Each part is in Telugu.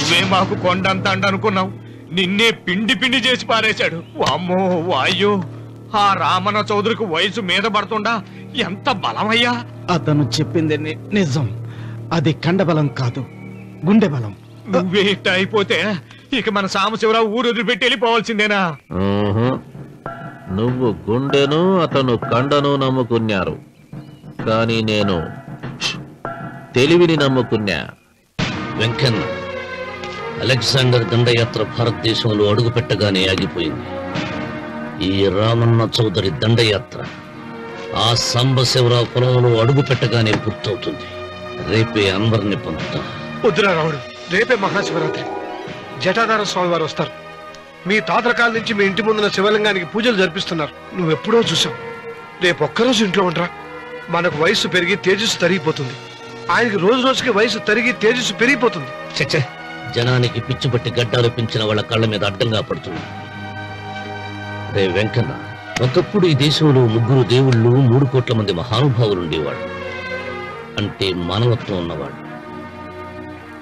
నువ్వే మాకు కొండంత అనుకున్నావు, నిన్నే పిండి పిండి చేసి పారేశాడు. వామ్మో వాయో, ఆ రామన్న చౌదరికి వయసు మీద పడుతుండా ఎంత బలమయ్యా. అతను చెప్పింది నిజం. అది కండబలం కాదు, గుండె బలం. నువ్వే ఇట్ట అయిపోతే ఇక మన సాంబశివరావు ఊరు వదిలిపెట్టి వెళ్ళిపోవాల్సిందేనా? నువ్వు గుండెను అతను కండను నమ్ముకున్నారు, కానీ నేను తెలివిని నమ్ముకున్నా. వెంకన్న, అలెగ్జాండర్ దండయాత్ర భారతదేశంలో అడుగుపెట్టగానే ఆగిపోయింది. ఈ రామన్న చౌదరి దండయాత్ర ఆ సాంబశివరావు పొలంలో అడుగు పెట్టగానే పూర్తవుతుంది. రేపే అందరిని పంపుతా. వద్దురా రావుడు, రేపే మహాశివరాత్రి. జటాధార స్వామి వారు వస్తారు. మీ తాతల కాల నుంచి మీ ఇంటి ముందున్న శివలింగానికి పూజలు జరిపిస్తున్నారు. నువ్వెప్పుడో చూసావు. రేపు ఒక్కరోజు ఇంట్లో ఉండరా. మనకు వయసు పెరిగి తేజస్సు తరిగిపోతుంది. ఆయనకి రోజు రోజుకి వయసు తరిగి తేజస్సు పెరిగిపోతుంది. చచ్చే, జనానికి పిచ్చిపట్టి గడ్డాలు పెంచిన వాళ్ళ కళ్ళ మీద అడ్డంగా పడుతుంది. రే వెంకన్న, ఒకప్పుడు ఈ దేశంలో 3 దేవుళ్ళు 3 కోట్ల మంది మహానుభావులు ఉండేవాడు, అంటే మానవత్వం ఉన్నవాడు.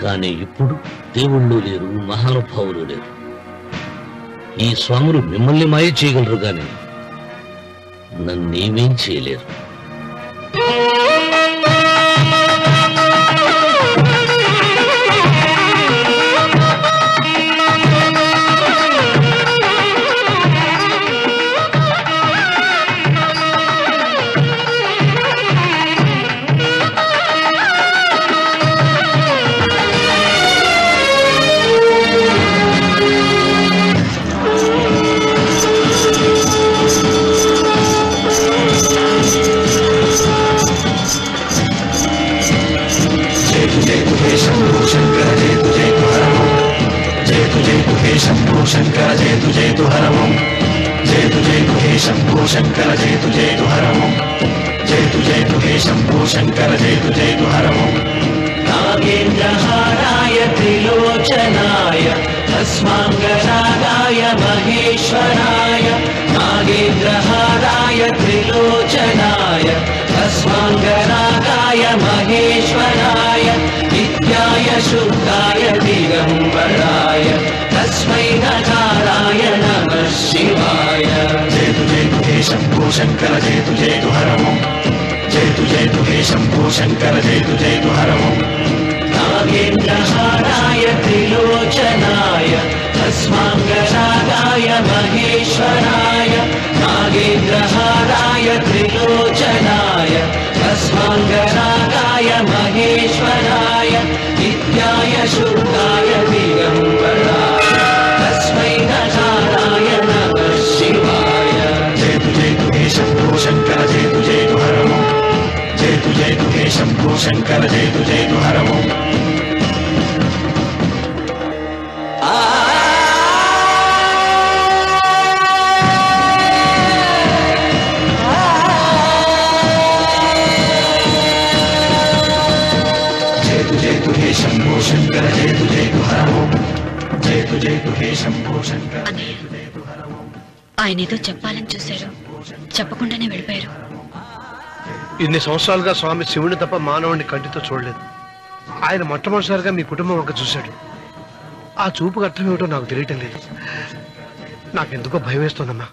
కానీ ఇప్పుడు దేవుళ్ళు లేరు, మహానుభావులు లేరు. ఈ స్వాములు మిమ్మల్ని మాయ చేయగలరు, గాని నన్నేమేం చేయలేరు. शंकर जय तु हर ओम जय तु हे शंभो शंकर जय तु हर ओम जय तु हे शंभो शंकर जय तु हर ओम नागेन्द्रहाराय त्रिलोचनाय अस्मांगरागाय महेश्वराय नागेन्द्रहाराय त्रिलोचनाय अस्मांगरागाय महेश्वराय नित्याय शुद्धाय दिगंबराय तस्मै नकाराय नमः शिवाय जय तु हे शंभो शंकर जय तु हर ओम जय तु हे शंभो शंकर जय तु हर ओम नागेन्द्रहाराय त्रिलोचनाय अस्मांगरागाय महेश्वराय नागेन्द्रहाराय त्रिलोचनाय अस्मांगरागाय महेश्वराय नित्याय शुद्धाय दिगंबराय तस्मै नकाराय नमः शिवाय जय तु हे शंभो शंकर जय तु हर ओम जय तु हे शंभो शंकर जय तु हर ओम शंभो शंकर जय तु हर ओम जय तु हे शंभो शंकर ఆయన ఏదో చెప్పాలని చూశారు, చెప్పకుండానే వెళ్ళిపోయారు. ఇన్ని సంవత్సరాలుగా స్వామి శివుని తప్ప మానవుడిని కంటితో చూడలేదు. ఆయన మొట్టమొదటిసారిగా మీ కుటుంబం వంక చూశాడు. ఆ చూపుకు అర్థం ఏమిటో నాకు తెలియటం లేదు. నాకెందుకో భయం వేస్తోందమ్మా.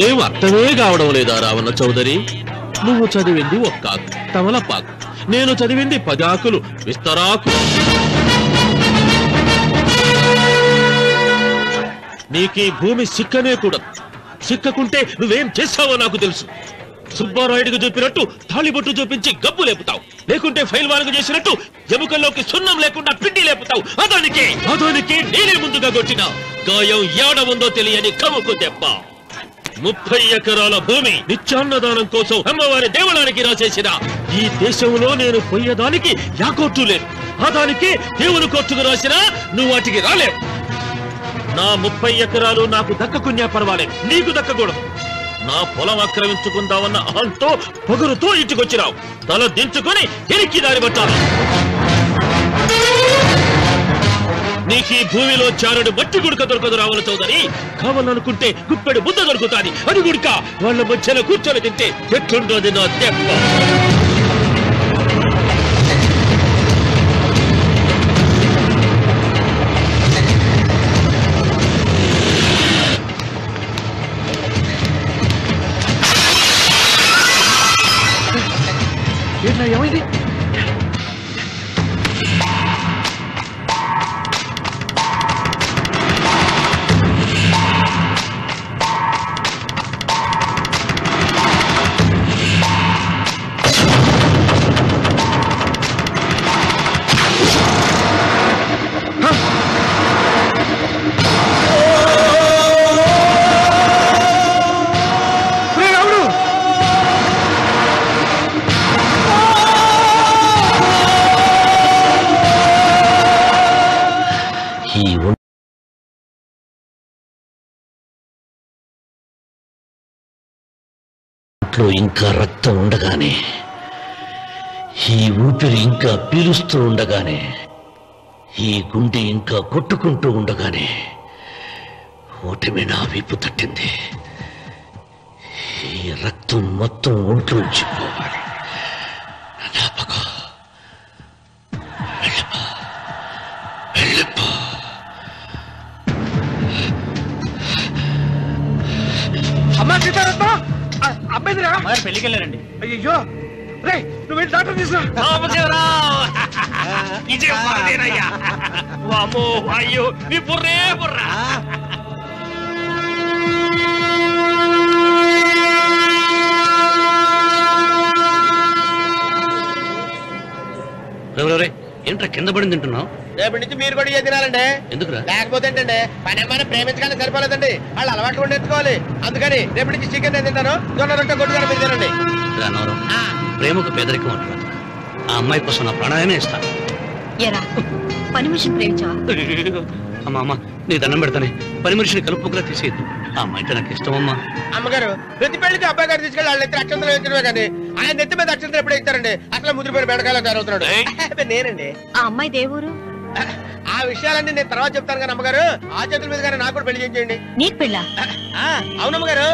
ఏం అర్థమే కావడం లేదా రావణ చౌదరి? నువ్వు చదివింది ఒక్కాకు తమలపాకు, నేను చదివింది 10 ఆకులు విస్తరాకు. నీకీ భూమి సిక్కనే కూడదు. సిక్కకుంటే నువ్వేం చేస్తావో నాకు తెలుసు. సుబ్బారాయుడికి చూపినట్టు తాళిబొట్టు చూపించి గబ్బు లేపుతావు, లేకుంటే ఫైల్ వానకు చేసినట్టు ఎముకల్లోకి సున్నం లేకుండా పిండి లేపుతావు. అదానికి నేనే ముందుగా కొట్టిన గాయం ఏడ ఉందో తెలియని కముకు దెబ్బ. 30 ఎకరాల భూమి నిత్యాన్నదానం కోసం అమ్మవారి దేవాలయానికి రాసేసిన ఈ దేశంలో నేను పోయేదానికి యా కోర్టు లేదు. అదానికి దేవుని కోర్టుకు రాసినా నువ్వు వాటికి రాలేవు. నా 30 ఎకరాలు నాకు దక్కకున్నా పర్వాలేదు, నీకు దక్కకూడదు. నా పొలం ఆక్రమించుకుందామన్న అహంతో పొగరుతో ఇంటికొచ్చిరావు. తల దించుకొని ఎనికి దారి పట్టాలి. నీకీ భూమిలో చారుడు మట్టి గుడక దొరకదు రావణ చౌదరి. కావాలనుకుంటే గుప్పెడు ముద్ద దొరుకుతాది. అది గుడక వాళ్ళ మధ్యలో కూర్చొని తింటే ఎట్లుండోది నా దెబ్బ. ఏమైంది? ఇంకా రక్తం ఉండగానే, ఈ ఊపిరి ఇంకా పీలుస్తూ ఉండగానే, ఈ గుండె ఇంకా కొట్టుకుంటూ ఉండగానే ఓటమి నా వీపు తట్టింది. ఈ రక్తం మొత్తం ఒంట్లోంచి పోవాలి. వెళ్ళిపో. అమ్మా సీతారత్న, అబ్బాయిరా పెళ్లికి వెళ్ళారండి. అయ్యో రే, నువ్వు వెళ్ళి డాక్టర్ తీసుకురా. అయ్యో నీ బుర్రే బుర్రా. ఏంట్రా కింద పడింది తింటున్నావు? రేపటి నుంచి మీరు కూడా ఏ తినాలండి. ఎందుకురా? లేకపోతే ఏంటండి, పని అమ్మాయిని ప్రేమించగానే సరిపోలేదండి, వాళ్ళు అలవాటు కూడా నేర్చుకోవాలి. అందుకని రేపటి నుంచి చికెన్ నేను తింటాను, జొన్న రొట్టె కొట్టుకొని మీరు తినండి. రానవరం, ప్రేమకు పేదరికం అంటున్నా. ఆ అమ్మాయి కోసం నా ప్రాణాయమే ఇస్తాను. పని మనిషిని ప్రేమించావా? అమ్మా అమ్మ, నీ దండం పెడతానే, పని మనిషిని కలుపుకులా తీసేయద్దు. ఆ అమ్మాయితో నాకు ఇష్టం అమ్మా. అమ్మగారు ప్రతి పెళ్లికి అబ్బాయి గారు తీసుకెళ్ళి వాళ్ళ ఎత్తి అక్షంతలు వేయించడమే కానీ ఆయన ఎత్తి మీద అక్షంతలు ఎప్పుడు ఇస్తారండి? అసలు ముద్రపోయిన బెడకాయలో తయారవుతున్నాడు. నేనండి. ఆ అమ్మాయి దేవురు? ఆ విషయాలన్నీ నేను తర్వాత చెప్తాను కానీ అమ్మగారు, ఆ చేతుల మీద గారు నాకు కూడా పెళ్లి చేయండి. నీకు పెళ్ళా? అవునమ్మగారు,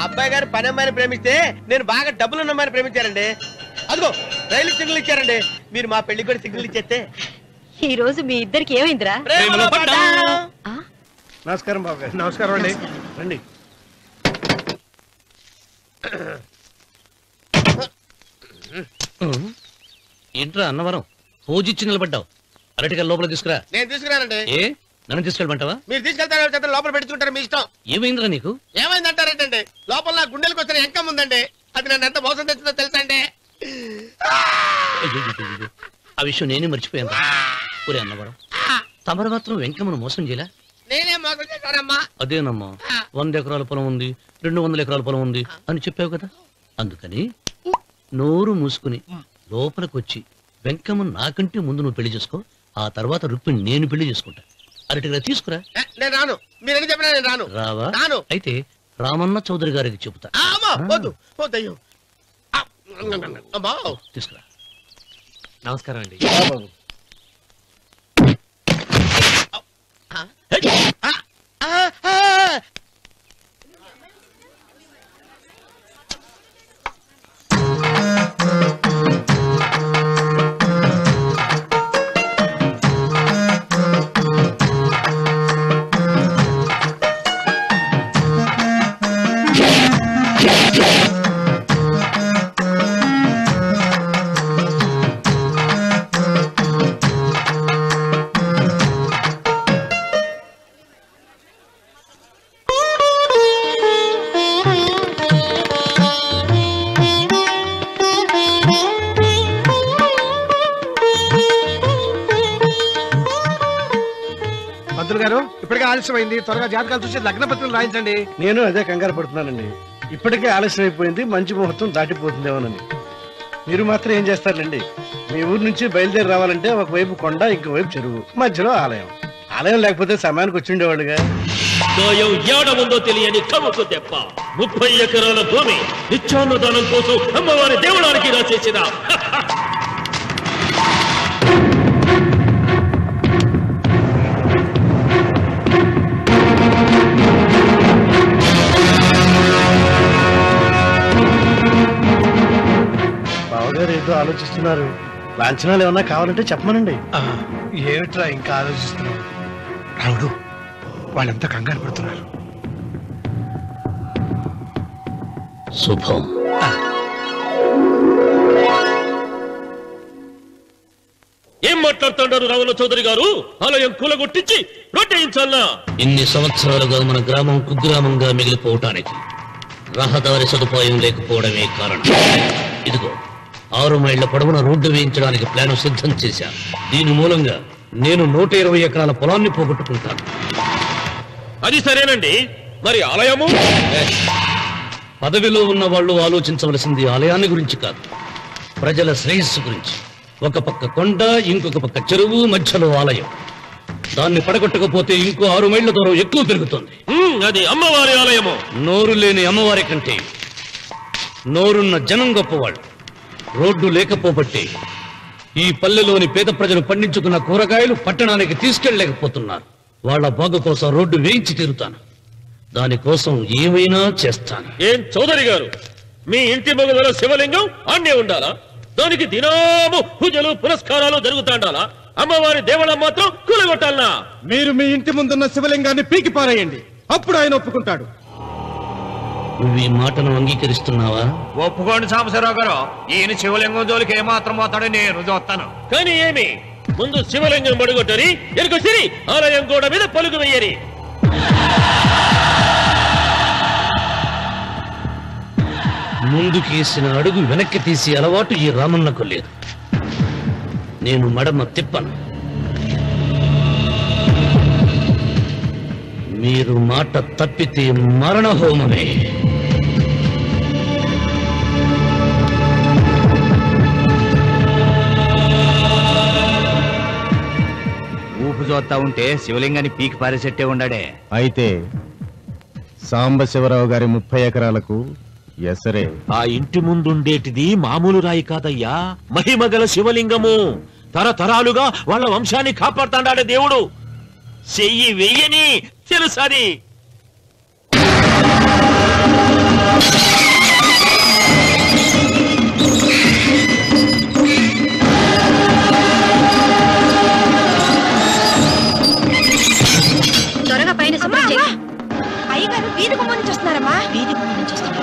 అబ్బాయి గారు పని అమ్మాయిని ప్రేమిస్తే నేను బాగా డబ్బులు ఉన్న అమ్మాయిని ప్రేమించారండి. అదిగో రైలు సిగ్నల్ ఇచ్చారండి. మీరు మా పెళ్లి కూడా సిగ్నల్ ఇచ్చేస్తే. ఈ రోజు మీ ఇద్దరికి ఏమైందిరా? నమస్కారం బాబు గారు. నమస్కారం అండి. రండి. ఏంట్రా అన్నవరం, పూజిచ్చి నిలబడ్డావు? అరటిగా లోపల తీసుకురా. నేను తీసుకురానండి. ఏ నన్ను తీసుకెళ్ళమంటావా? మీరు తీసుకెళ్తారు, లోపల పెట్టుకుంటారు, మీ ఇష్టం. ఏమైందిరా నీకు? ఏమైందంటారేంటండి? లోపల నా గుండెలకు వచ్చిన ఎంకం ఉందండి, అది నన్ను ఎంత మోసం తెచ్చిందో తెలుసా అండి? ఆ విషయం నేనే మర్చిపోయాను. ఒరే అన్నవరం, తమరు మాత్రం వెంకమ్మను మోసం చేయలే? నేనే మోసం చేశానమ్మా. అదేనమ్మా, 100 ఎకరాల పొలం ఉంది, 200 ఎకరాల పొలం ఉంది అని చెప్పావు కదా. అందుకని నోరు మూసుకుని లోపలికొచ్చి వెంకమ్మ నాకంటే ముందు నువ్వు పెళ్లి చేసుకో. ఆ తర్వాత రుక్మిణి నేను పెళ్లి చేసుకుంటా. అరటిగా తీసుకురా. నేను రాను. మీరని చెప్పినా నేను రాను. రావా? రాను. అయితే రామన్న చౌదరి గారికి చెబుతా. వద్దు వద్దయ్యో. తీసుకురా. నమస్కారం అండి. ఆలస్యమైంది. త్వరగా జాతకాలు చూసి లగ్న పత్రికలు రాయించండి. నేను అదే కంగారు పడుతున్నానండి. ఇప్పటికే ఆలస్యం అయిపోయింది, మంచి ముహూర్తం దాటిపోతుందేమోనని. మీరు మాత్రం ఏం చేస్తారండి? మీ ఊరు నుంచి బయలుదేరి రావాలంటే ఒకవైపు కొండ, ఇంకోవైపు చెరువు, మధ్యలో ఆలయం. ఆలయం లేకపోతే సమయానికి వచ్చి ఉండేవాళ్ళుగా. దోయం ఏడముందో తెలియని కవుకు దెబ్బ. 30 ఎకరాల భూమి నిత్యాన్నదానం కోసం అమ్మవారి దేవుడానికి రాసేసిన బావగారు ఏదో ఆలోచిస్తున్నారు. లాంఛనాలు ఏమన్నా కావాలంటే చెప్పమనండి. ఏమిట్రా ఇంకా ఆలోచిస్తున్నావు? రావుడు, వాళ్ళంతా కంగారు పడుతున్నారు. శుభం. ఏం మాట్లాడుతున్నారు రావుల చౌదరి గారు? ఆలయం కూలగొట్టించి రొట్టేయించాలనా? ఇన్ని సంవత్సరాలుగా మన గ్రామం కుగ్రామంగా మిగిలిపోవటానికి రహదారి సదుపాయం లేకపోవడమే కారణం. ఇదిగో 6 మైళ్ల పొడవున రోడ్డు వేయించడానికి ప్లాన్ సిద్ధం చేశాను. దీని మూలంగా నేను 120 ఎకరాల పొలాన్ని పోగొట్టుకుంటాను. అది సరేనండి, మరి ఆలయము? పదవిలో ఉన్న వాళ్ళు ఆలోచించవలసింది ఆలయాన్ని గురించి కాదు, ప్రజల శ్రేయస్సు గురించి. ఒక పక్క కొండ, ఇంకొక పక్క చెరువు, మధ్యలో ఆలయం. దాన్ని పడగొట్టకపోతే ఇంకో 6 మైళ్ల దూరం ఎక్కువ పెరుగుతుంది. అది అమ్మవారి ఆలయము. నోరు లేని అమ్మవారి కంటే నోరున్న జనం గొప్పవాళ్ళు. రోడ్డు లేకపోబట్టే ఈ పల్లెలోని పేద ప్రజలు పండించుకున్న కూరగాయలు పట్టణానికి తీసుకెళ్లలేకపోతున్నారు. వాళ్ళ బాగు కోసం రోడ్డు వేయించి తీరుతాను. దానికోసం ఏమైనా చేస్తాను. ఏం చౌదరి గారు, మీ ఇంటి మొగల శివలింగం అన్నే ఉండాలా? దానికి దినాము పూజలు పురస్కారాలు జరుగుతాండాలా? అమ్మవారి దేవాలయం మాత్రం కూలగొట్టాలనా? మీరు మీ ఇంటి ముందున్న శివలింగాన్ని పీకి పారేయండి, అప్పుడు ఆయన ఒప్పుకుంటాడు. నువ్వు ఈ మాటను అంగీకరిస్తున్నావా? ఒప్పుకోండి సాంబశివరావు గారు. ఈయన శివలింగం జోలికి ఏమాత్రం పోతాడో నేను చూస్తాను. కానీ ఏమి, ముందు శివలింగం పడగొట్టరి, ఎరుకొచ్చిరి ఆలయం గోడ మీద పలుకు వెయ్యరి. ముందుకేసిన అడుగు వెనక్కి తీసి అలవాటు ఈ రామన్నకు లేదు. నేను మడమ తిప్పను. మీరు మాట తప్పితే మరణ హోమమే. ఊపు చూస్తా ఉంటే శివలింగాన్ని పీకి పారేసెట్టే ఉండాడే. అయితే సాంబశివరావు గారి 30 ఎకరాలకు ఎసరే. ఆ ఇంటి ముందుండేటిది మామూలు రాయి కాదయ్యా, మహిమగల శివలింగము. తరతరాలుగా వాళ్ళ వంశాన్ని కాపాడుతాడాడే దేవుడు. చెయ్యి వెయ్యని తెలుసది. త్వరగా పైన అయ్యగారు వీధి గుమ్మం నుంచి వస్తున్నారమ్మా. వీధి గుమ్మం నుంచి వస్తున్నారు.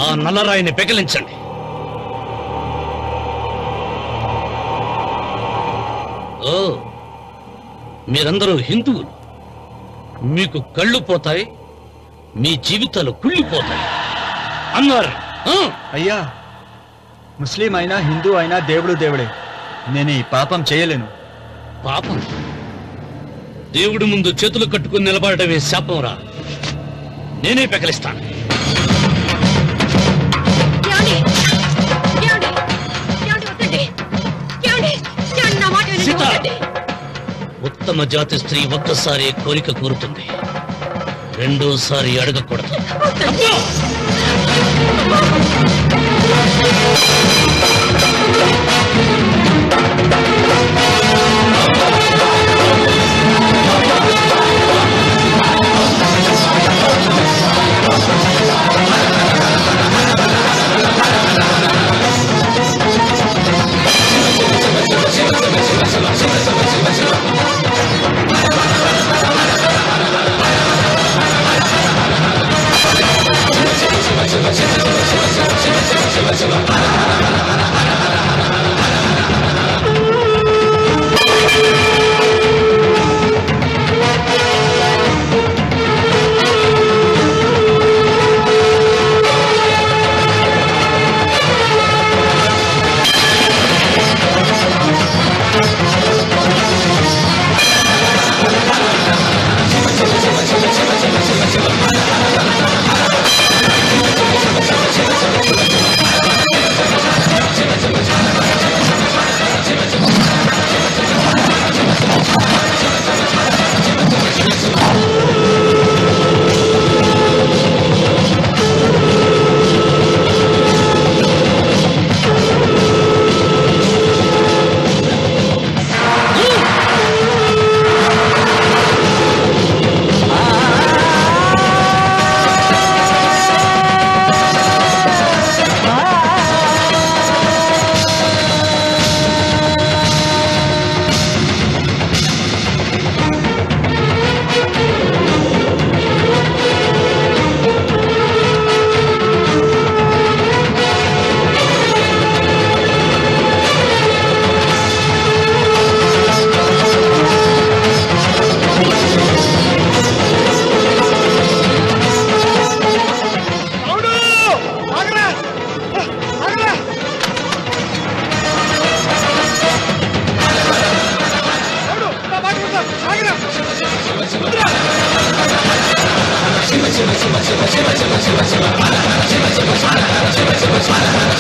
ఆ నల్లరాయిని పెకిలించండి. ఓ, మీరందరూ హిందువులు. మీకు కళ్ళు పోతాయి, మీ జీవితాలు కుళ్ళిపోతాయి అన్నారు. అయ్యా, ముస్లిం అయినా హిందూ అయినా దేవుడు దేవుడే. నేను ఈ పాపం చేయలేను. పాపం? దేవుడి ముందు చేతులు కట్టుకుని నిలబడటమే శాపం రా. నేనే పెకలిస్తాను. ఉత్తమ జాతి స్త్రీ ఒక్కసారి కోరిక కోరుతుంది, రెండోసారి అడగకూడదు. శివ శివ శివ శివ శివ శివ శివ శివ శివ శివ శివ శివ శివ శివ